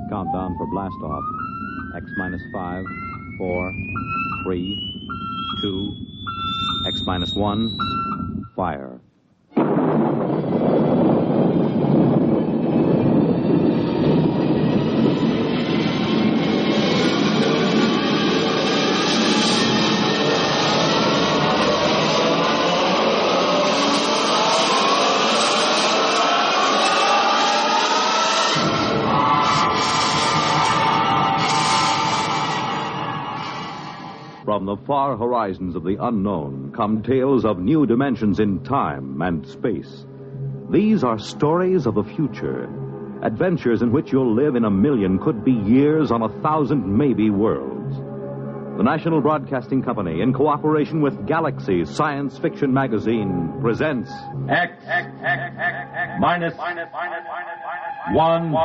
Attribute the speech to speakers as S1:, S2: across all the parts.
S1: Countdown for blast off. X minus 5, 4, 3, 2, X minus 1, fire. From the far horizons of the unknown come tales of new dimensions in time and space. These are stories of the future, adventures in which you'll live in a million, could be years, on 1,000 maybe worlds. The National Broadcasting Company, in cooperation with Galaxy Science Fiction Magazine, presents
S2: X minus 1.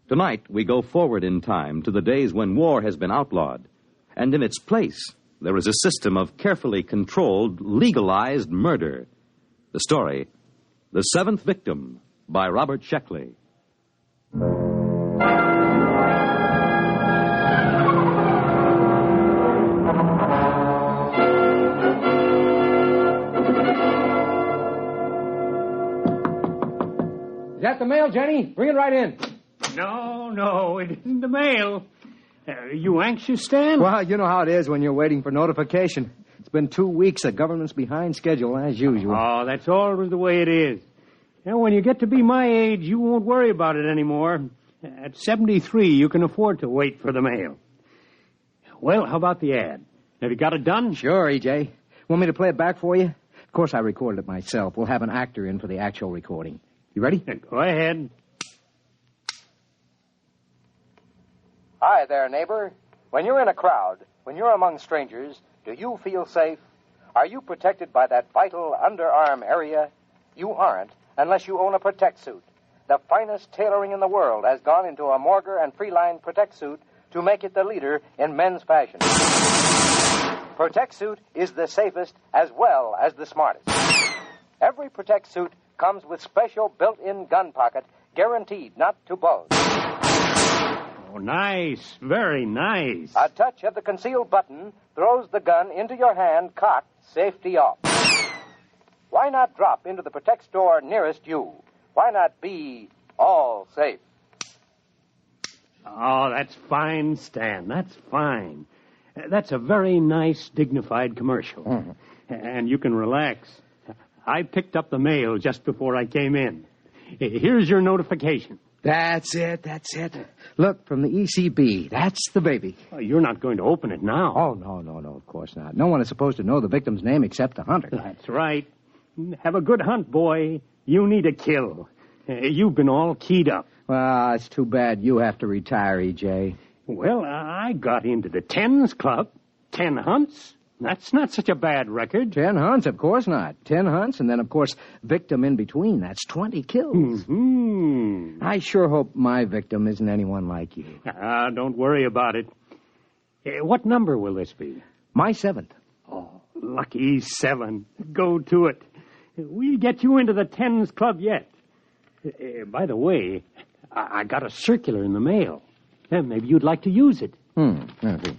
S1: Tonight, we go forward in time to the days when war has been outlawed. And in its place, there is a system of carefully controlled, legalized murder. The story, The Seventh Victim, by Robert Sheckley.
S3: Is that the mail, Jenny? Bring it right in.
S4: No, it isn't the mail. Are you anxious, Stan?
S3: Well, you know how it is when you're waiting for notification. It's been 2 weeks. The government's behind schedule, as usual.
S4: Oh, that's always the way it is. Now, when you get to be my age, you won't worry about it anymore. At 73, you can afford to wait for the mail. Well, how about the ad? Have you got it done?
S3: Sure, E.J. Want me to play it back for you? Of course, I recorded it myself. We'll have an actor in for the actual recording. You ready?
S4: Go ahead.
S5: Hi there, neighbor. When you're in a crowd, when you're among strangers, do you feel safe? Are you protected by that vital underarm area? You aren't, unless you own a Protect suit. The finest tailoring in the world has gone into a Morger and Freeline Protect suit to make it the leader in men's fashion. Protect suit is the safest as well as the smartest. Every Protect suit comes with special built-in gun pocket, guaranteed not to bulge.
S4: Oh, nice. Very nice.
S5: A touch of the concealed button throws the gun into your hand, cocked, safety off. Why not drop into the Protect store nearest you? Why not be all safe?
S4: Oh, that's fine, Stan. That's fine. That's a very nice, dignified commercial.
S3: Mm-hmm.
S4: And you can relax. I picked up the mail just before I came in. Here's your notification.
S3: That's it. Look, from the ECB. That's the baby.
S4: Oh, you're not going to open it now.
S3: Oh, no, of course not. No one is supposed to know the victim's name except the hunter.
S4: That's right. Have a good hunt, boy. You need a kill. You've been all keyed up.
S3: Well, it's too bad you have to retire, E.J.
S4: Well, I got into the Tens Club. 10 hunts. That's not such a bad record.
S3: 10 hunts, of course not. 10 hunts, and then, of course, victim in between. That's 20 kills.
S4: Mm-hmm.
S3: I sure hope my victim isn't anyone like you.
S4: Don't worry about it. What number will this be?
S3: My 7th.
S4: Oh, lucky 7. Go to it. We'll get you into the Tens Club yet. By the way, I got a circular in the mail. Maybe you'd like to use it.
S3: Okay.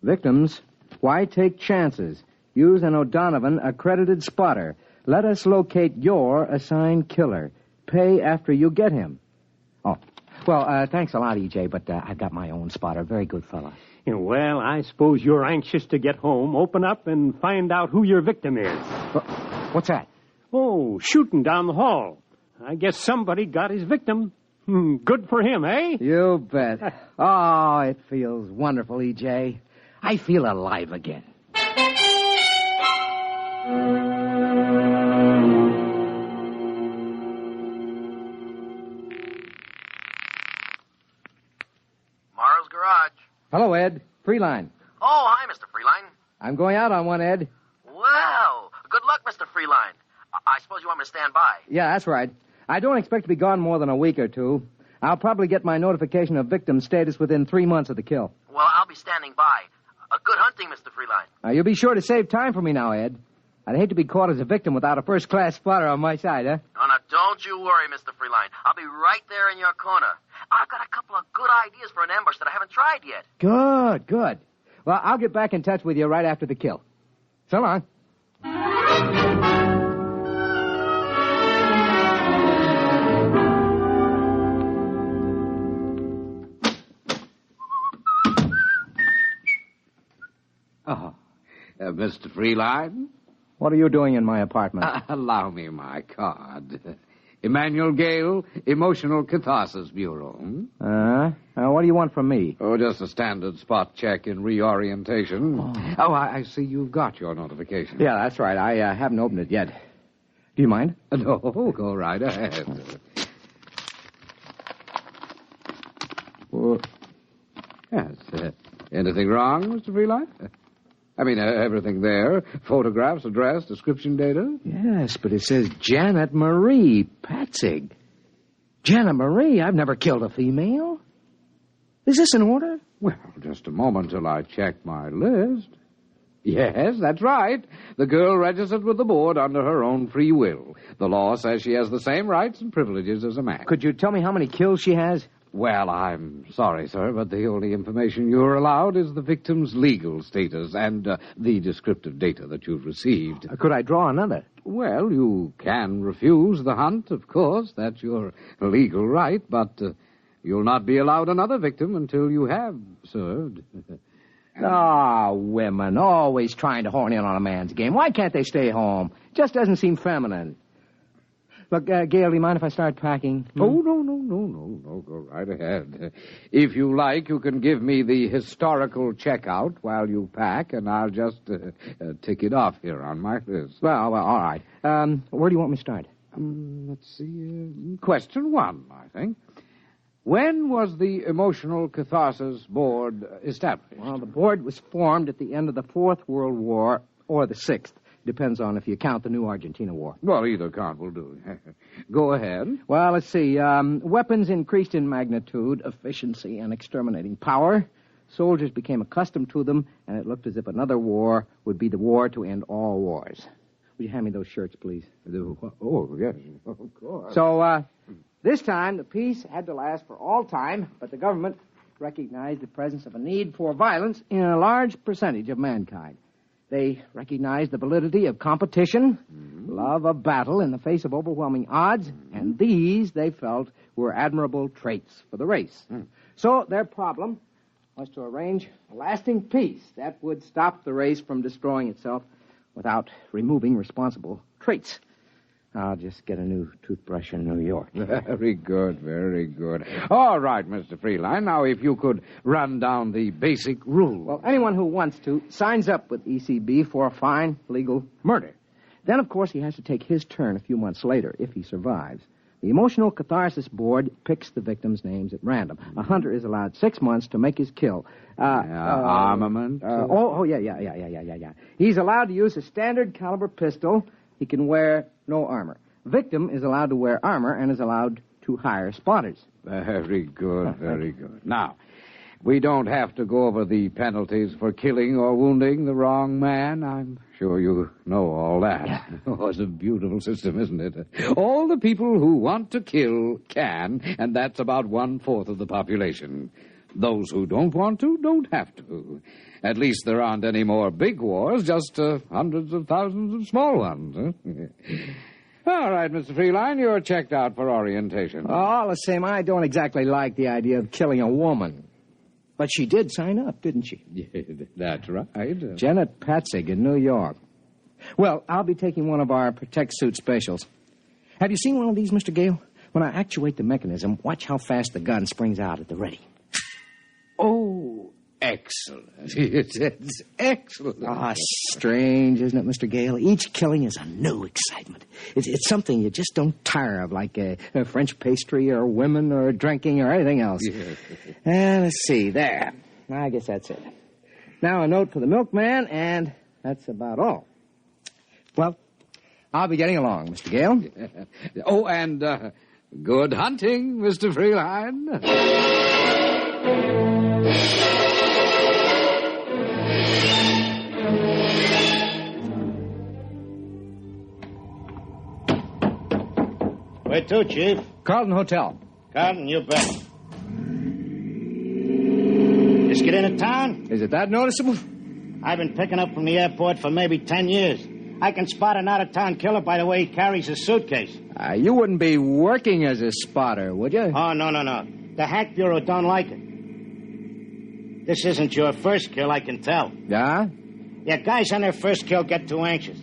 S3: Victims, why take chances? Use an O'Donovan accredited spotter. Let us locate your assigned killer. Pay after you get him. Oh, well, thanks a lot, E.J., but I've got my own spotter. Very good fella.
S4: Well, I suppose you're anxious to get home, open up, and find out who your victim is.
S3: What's that?
S4: Oh, shooting down the hall. I guess somebody got his victim. Good for him, eh?
S3: You bet. Oh, it feels wonderful, E.J. I feel alive again.
S6: Morrow's Garage.
S3: Hello, Ed. Freeline.
S6: Oh, hi, Mr. Freeline.
S3: I'm going out on one, Ed.
S6: Well, good luck, Mr. Freeline. I suppose you want me to stand by.
S3: Yeah, that's right. I don't expect to be gone more than a week or two. I'll probably get my notification of victim status within 3 months of the kill.
S6: Well, I'll be standing by. Good hunting, Mr. Freeline.
S3: You'll be sure to save time for me now, Ed. I'd hate to be caught as a victim without a first-class spotter on my side, huh?
S6: Oh, now, don't you worry, Mr. Freeline. I'll be right there in your corner. I've got a couple of good ideas for an ambush that I haven't tried yet.
S3: Good. Well, I'll get back in touch with you right after the kill. So long.
S7: Mr. Freeline?
S3: What are you doing in my apartment?
S7: Allow me my card. Emmanuel Gale, Emotional Catharsis Bureau.
S3: What do you want from me?
S7: Oh, just a standard spot check in reorientation. I see you've got your notification.
S3: Yeah, that's right. I haven't opened it yet. Do you mind?
S7: No, go right ahead. Yes. Anything wrong, Mr. Freeline? I mean, everything there. Photographs, address, description data.
S3: Yes, but it says Janet Marie Patzig. Janet Marie? I've never killed a female. Is this in order?
S7: Well, just a moment till I check my list. Yes, that's right. The girl registered with the board under her own free will. The law says she has the same rights and privileges as a man.
S3: Could you tell me how many kills she has?
S7: Well, I'm sorry, sir, but the only information you're allowed is the victim's legal status and the descriptive data that you've received.
S3: Could I draw another?
S7: Well, you can refuse the hunt, of course. That's your legal right, but you'll not be allowed another victim until you have served.
S3: Women, always trying to horn in on a man's game. Why can't they stay home? Just doesn't seem feminine. Look, Gail, do you mind if I start packing?
S7: Oh, no. Go right ahead. If you like, you can give me the historical checkout while you pack, and I'll just tick it off here on my list.
S3: Well, all right. Where do you want me to start?
S7: Let's see. Question 1, I think. When was the Emotional Catharsis Board established?
S3: Well, the board was formed at the end of the Fourth World War or the Sixth. Depends on if you count the new Argentina War.
S7: Well, either count will do. Go ahead.
S3: Well, let's see. Weapons increased in magnitude, efficiency, and exterminating power. Soldiers became accustomed to them, and it looked as if another war would be the war to end all wars. Will you hand me those shirts, please?
S7: Oh, yes, of course.
S3: So, this time, the peace had to last for all time, but the government recognized the presence of a need for violence in a large percentage of mankind. They recognized the validity of competition, love of battle in the face of overwhelming odds, and these, they felt, were admirable traits for the race. So their problem was to arrange a lasting peace that would stop the race from destroying itself without removing responsible traits. I'll just get a new toothbrush in New York.
S7: Very good, very good. All right, Mr. Freeline. Now, if you could run down the basic rules.
S3: Well, anyone who wants to signs up with ECB for a fine legal murder. Then, of course, he has to take his turn a few months later, if he survives. The Emotional Catharsis Board picks the victims' names at random. A hunter is allowed 6 months to make his kill.
S7: Armament?
S3: Yeah. He's allowed to use a standard caliber pistol. He can wear no armor. Victim is allowed to wear armor and is allowed to hire spotters.
S7: Very good, very good. Now, we don't have to go over the penalties for killing or wounding the wrong man. I'm sure you know all that.
S3: Yeah.
S7: Oh, it's a beautiful system, isn't it? All the people who want to kill can, and that's about 1/4 of the population. Those who don't want to don't have to. At least there aren't any more big wars, just hundreds of thousands of small ones. All right, Mr. Freeline, you're checked out for orientation.
S3: All the same, I don't exactly like the idea of killing a woman. But she did sign up, didn't she?
S7: Yeah, that's right.
S3: Janet Patzig in New York. Well, I'll be taking one of our Protect Suit specials. Have you seen one of these, Mr. Gale? When I actuate the mechanism, watch how fast the gun springs out at the ready.
S7: Oh, excellent. It's excellent.
S3: Strange, isn't it, Mr. Gale? Each killing is a new excitement. It's something you just don't tire of, like a French pastry or women or drinking or anything else.
S7: Yes.
S3: Let's see, there. I guess that's it. Now a note for the milkman, and that's about all. Well, I'll be getting along, Mr. Gale.
S7: Oh, and Good hunting, Mr. Freeline.
S8: Where to, Chief?
S3: Carlton Hotel.
S8: Carlton, you bet. Just get into town?
S3: Is it that noticeable?
S8: I've been picking up from the airport for maybe 10 years. I can spot an out-of-town killer by the way he carries his suitcase.
S3: You wouldn't be working as a spotter, would you?
S8: Oh, no. The Hack Bureau don't like it. This isn't your first kill, I can tell.
S3: Yeah?
S8: Yeah, guys on their first kill get too anxious.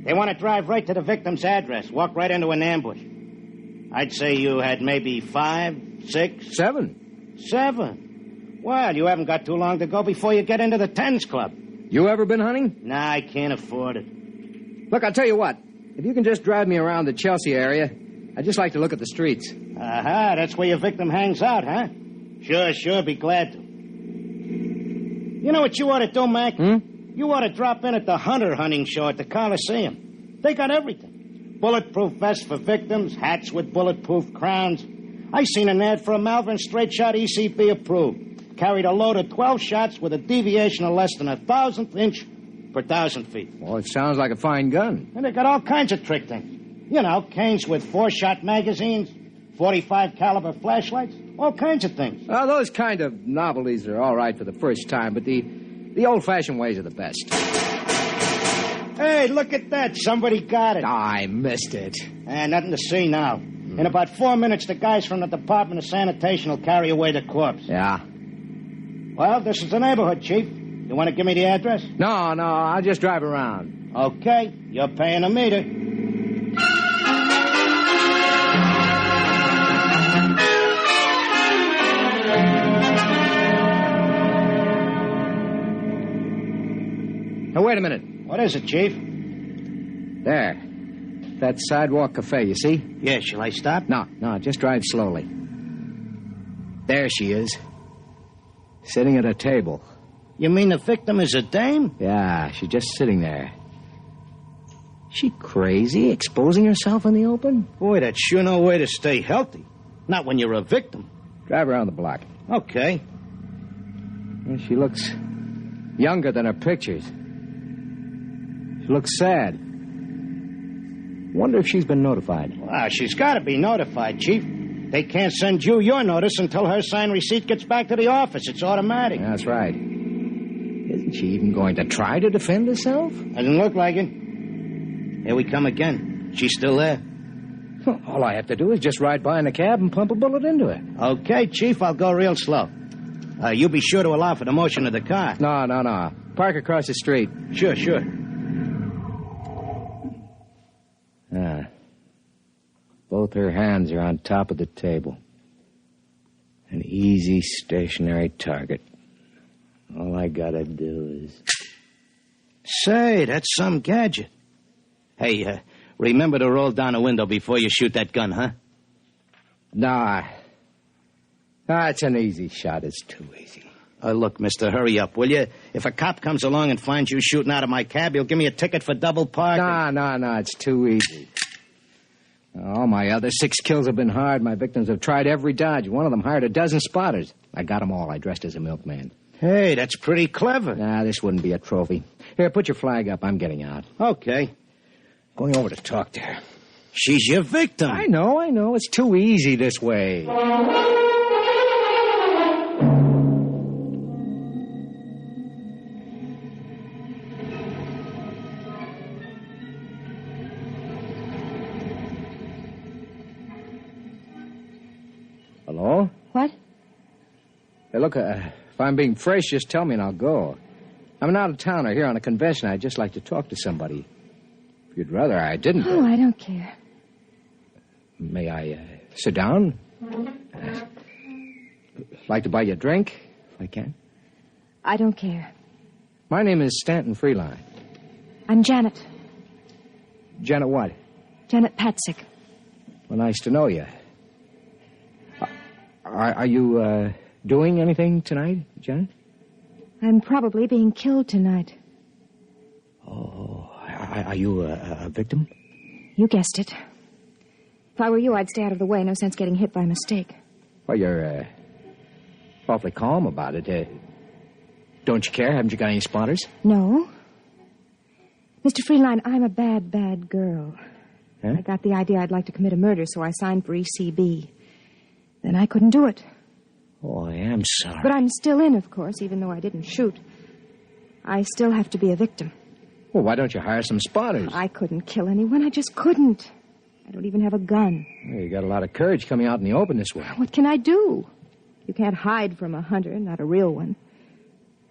S8: They want to drive right to the victim's address, walk right into an ambush. I'd say you had maybe 5, 6...
S3: 7.
S8: 7? Well, you haven't got too long to go before you get into the Tens Club.
S3: You ever been hunting?
S8: Nah, I can't afford it.
S3: Look, I'll tell you what. If you can just drive me around the Chelsea area, I'd just like to look at the streets.
S8: Aha, that's where your victim hangs out, huh? Sure, be glad to. You know what you ought to do, Mac? You ought to drop in at the Hunter hunting show at the Coliseum. They got everything. Bulletproof vests for victims, hats with bulletproof crowns. I seen an ad for a Malvern straight shot ECB approved. Carried a load of 12 shots with a deviation of less than 1,000th inch per 1,000 feet.
S3: Well, it sounds like a fine gun.
S8: And they got all kinds of trick things. You know, canes with 4-shot magazines, 45 caliber flashlights, all kinds of things.
S3: Well, those kind of novelties are all right for the first time, but the old-fashioned ways are the best.
S8: Hey, look at that. Somebody got it.
S3: I missed it.
S8: Nothing to see now. In about 4 minutes, the guys from the Department of Sanitation will carry away the corpse.
S3: Yeah.
S8: Well, this is the neighborhood, Chief. You want to give me the address?
S3: No, I'll just drive around.
S8: Okay, you're paying a meter.
S3: Now, wait a minute.
S8: What is it, Chief?
S3: There. That sidewalk cafe, you see?
S8: Yeah, shall I stop?
S3: No, just drive slowly. There she is. Sitting at a table.
S8: You mean the victim is a dame?
S3: Yeah, she's just sitting there. She crazy, exposing herself in the open?
S8: Boy, that's sure no way to stay healthy. Not when you're a victim.
S3: Drive around the block.
S8: Okay.
S3: Well, she looks younger than her pictures. She looks sad. Wonder if she's been notified.
S8: Well, she's got to be notified, Chief. They can't send you your notice until her signed receipt gets back to the office. It's automatic.
S3: That's right. Isn't she even going to try to defend herself?
S8: Doesn't look like it. Here we come again. She's still there.
S3: Well, all I have to do is just ride by in a cab and pump a bullet into her.
S8: Okay, Chief, I'll go real slow. You be sure to allow for the motion of the car.
S3: No. Park across the street.
S8: Sure.
S3: Both her hands are on top of the table. An easy, stationary target. All I gotta do is...
S8: Say, that's some gadget. Hey, remember to roll down a window before you shoot that gun, huh?
S3: Nah, it's an easy shot. It's too easy.
S8: Look, mister, hurry up, will you? If a cop comes along and finds you shooting out of my cab, he'll give me a ticket for double parking.
S3: No, it's too easy. All my other 6 kills have been hard. My victims have tried every dodge. One of them hired a dozen spotters. I got them all. I dressed as a milkman.
S8: Hey, that's pretty clever.
S3: Nah, this wouldn't be a trophy. Here, put your flag up. I'm getting out.
S8: Okay.
S3: Going over to talk to her.
S8: She's your victim.
S3: I know. It's too easy this way. Hello?
S9: What?
S3: Hey, look, if I'm being fresh, just tell me and I'll go. I'm an out-of-towner here on a convention. I'd just like to talk to somebody. If you'd rather I didn't.
S9: Oh, I don't care.
S3: May I sit down? Like to buy you a drink, if I can?
S9: I don't care.
S3: My name is Stanton Freeline.
S9: I'm Janet.
S3: Janet what?
S9: Janet Patzik.
S3: Well, nice to know you. Are you doing anything tonight, Janet?
S9: I'm probably being killed tonight.
S3: Oh, are you a victim?
S9: You guessed it. If I were you, I'd stay out of the way. No sense getting hit by mistake.
S3: Well, you're awfully calm about it. Don't you care? Haven't you got any spotters?
S9: No. Mr. Freeline, I'm a bad, bad girl.
S3: Huh?
S9: I got the idea I'd like to commit a murder, so I signed for ECB. Then I couldn't do it.
S3: Oh, I am sorry.
S9: But I'm still in, of course, even though I didn't shoot. I still have to be a victim.
S3: Well, why don't you hire some spotters?
S9: I couldn't kill anyone. I just couldn't. I don't even have a gun.
S3: Well, you got a lot of courage coming out in the open this way.
S9: What can I do? You can't hide from a hunter, not a real one.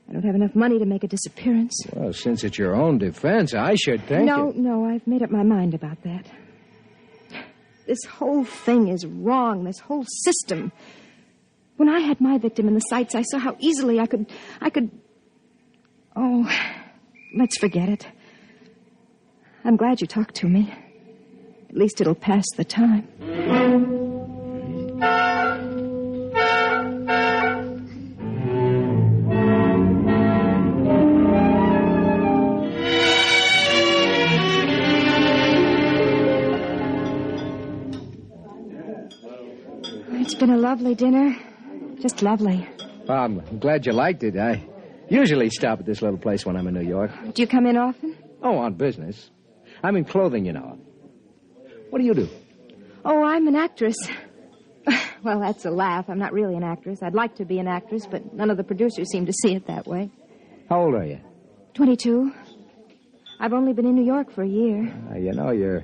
S9: I don't have enough money to make a disappearance.
S3: Well, since it's your own defense, I should think...
S9: No, I've made up my mind about that. This whole thing is wrong, this whole system. When I had my victim in the sights, I saw how easily I could... Oh, let's forget it. I'm glad you talked to me. At least it'll pass the time. It's been a lovely dinner. Just lovely.
S3: Well, I'm glad you liked it. I usually stop at this little place when I'm in New York.
S9: Do you come in often?
S3: Oh, on business. I'm in clothing, you know. What do you do?
S9: Oh, I'm an actress. Well, that's a laugh. I'm not really an actress. I'd like to be an actress, but none of the producers seem to see it that way.
S3: How old are you?
S9: 22. I've only been in New York for a year.
S3: You know, you're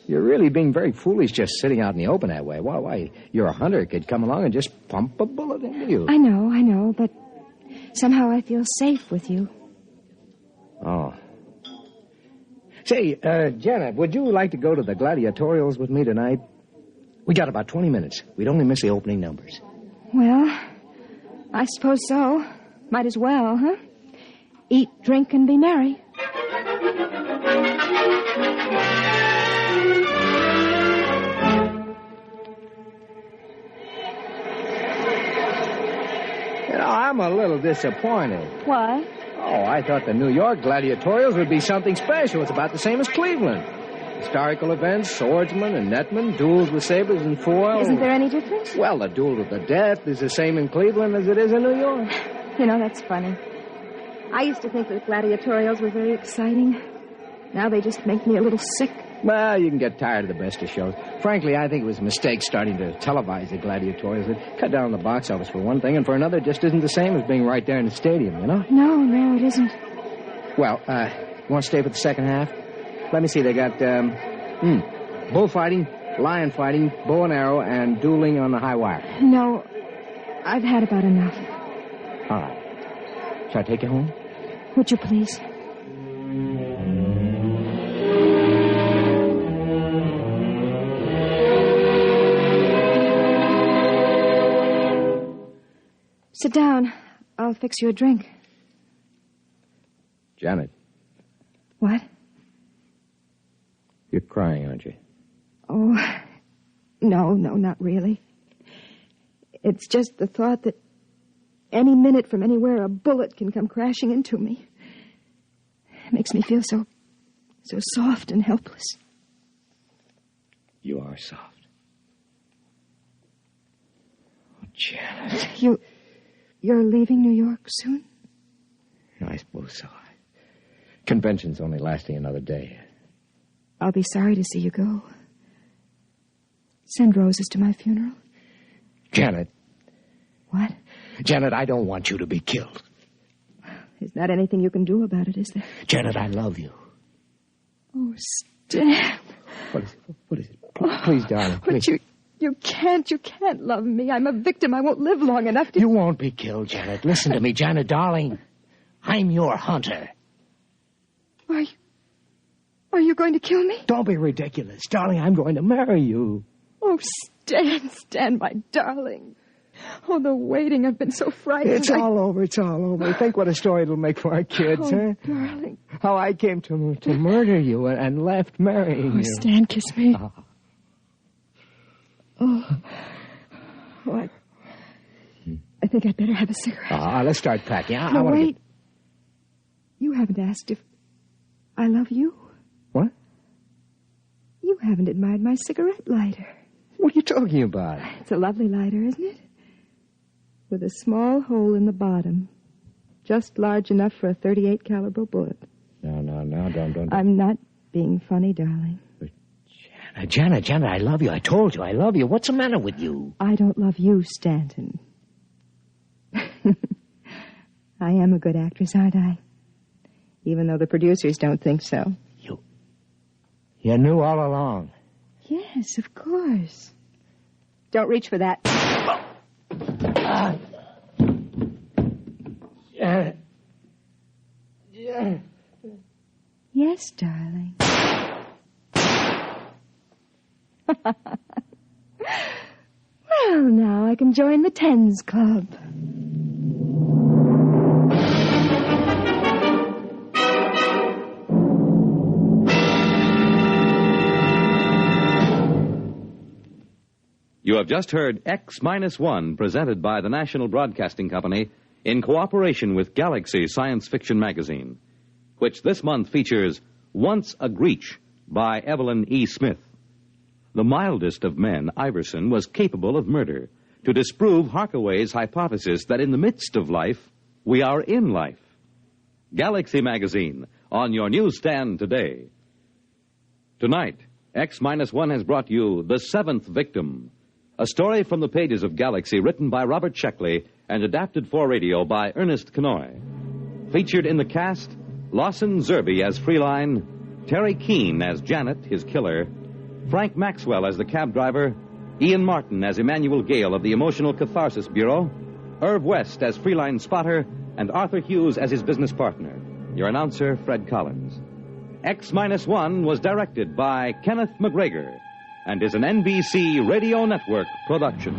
S3: really being very foolish just sitting out in the open that way. Why, you're a hunter. Could come along and just pump a bullet into you.
S9: I know, but somehow I feel safe with you.
S3: Oh. Say, Janet, would you like to go to the gladiatorials with me tonight? We got about 20 minutes. We'd only miss the opening numbers.
S9: Well, I suppose so. Might as well, huh? Eat, drink, and be merry.
S3: You know, I'm a little disappointed.
S9: Why?
S3: Oh, I thought the New York gladiatorials would be something special. It's about the same as Cleveland. Historical events, swordsmen and netmen, duels with sabers and foil.
S9: Isn't there any difference?
S3: Well, the duel to the death is the same in Cleveland as it is in New York.
S9: You know, that's funny. I used to think that gladiatorials were very exciting. Now they just make me a little sick.
S3: Well, you can get tired of the best of shows. Frankly, I think it was a mistake starting to televise the gladiatorials. It cut down on the box office for one thing, and for another, it just isn't the same as being right there in the stadium, you know?
S9: No, it isn't.
S3: Well, you want to stay for the second half? Let me see. They got, bullfighting, lion fighting, bow and arrow, and dueling on the high wire.
S9: No, I've had about enough.
S3: All right. Shall I take you home?
S9: Would you please? Sit down. I'll fix you a drink.
S3: Janet.
S9: What?
S3: You're crying, aren't you?
S9: Oh, no, not really. It's just the thought that any minute from anywhere a bullet can come crashing into me. It makes me feel so soft and helpless.
S3: You are soft. Oh, Janet.
S9: You're leaving New York soon?
S3: I suppose so. Convention's only lasting another day.
S9: I'll be sorry to see you go. Send roses to my funeral.
S3: Janet.
S9: What?
S3: Janet, I don't want you to be killed.
S9: There's not anything you can do about it, is there?
S3: Janet, I love you.
S9: Oh, Stan.
S3: What is it? Please, darling, please.
S9: But you can't love me. I'm a victim. I won't live long enough to...
S3: You won't be killed, Janet. Listen to me, Janet, darling. I'm your hunter.
S9: Are you going to kill me?
S3: Don't be ridiculous. Darling, I'm going to marry you.
S9: Oh, Stan, my darling. Oh, the waiting. I've been so frightened.
S3: It's all over. Think what a story it'll make for our kids, huh?
S9: Darling.
S3: How I came to murder you and left marrying you.
S9: Stan, kiss me. I think I'd better have a cigarette.
S3: Let's start packing.
S9: No, wait. You haven't asked if I love you.
S3: What?
S9: You haven't admired my cigarette lighter.
S3: What are you talking about?
S9: It's a lovely lighter, isn't it? With a small hole in the bottom. Just large enough for a .38 caliber bullet.
S3: No, don't.
S9: I'm not being funny, darling.
S10: Janet, I love you. I told you I love you. What's the matter with you?
S9: I don't love you, Stanton. I am a good actress, aren't I? Even though the producers don't think so.
S10: You knew all along.
S9: Yes, of course. Don't reach for that. Yes, darling. Well, now I can join the Tens Club.
S1: You have just heard X-1, presented by the National Broadcasting Company in cooperation with Galaxy Science Fiction Magazine, which this month features Once a Greach by Evelyn E. Smith. The mildest of men, Iverson, was capable of murder to disprove Harkaway's hypothesis that in the midst of life, we are in life. Galaxy Magazine, on your newsstand today. Tonight, X-1 has brought you The Seventh Victim, a story from the pages of Galaxy written by Robert Sheckley and adapted for radio by Ernest Kenoy. Featured in the cast, Lawson Zerbe as Freeline, Terry Keane as Janet, his killer, Frank Maxwell as the cab driver, Ian Martin as Emmanuel Gale of the Emotional Catharsis Bureau, Irv West as Freeline spotter, and Arthur Hughes as his business partner. Your announcer, Fred Collins. X-1 was directed by Kenneth McGregor and is an NBC Radio Network production.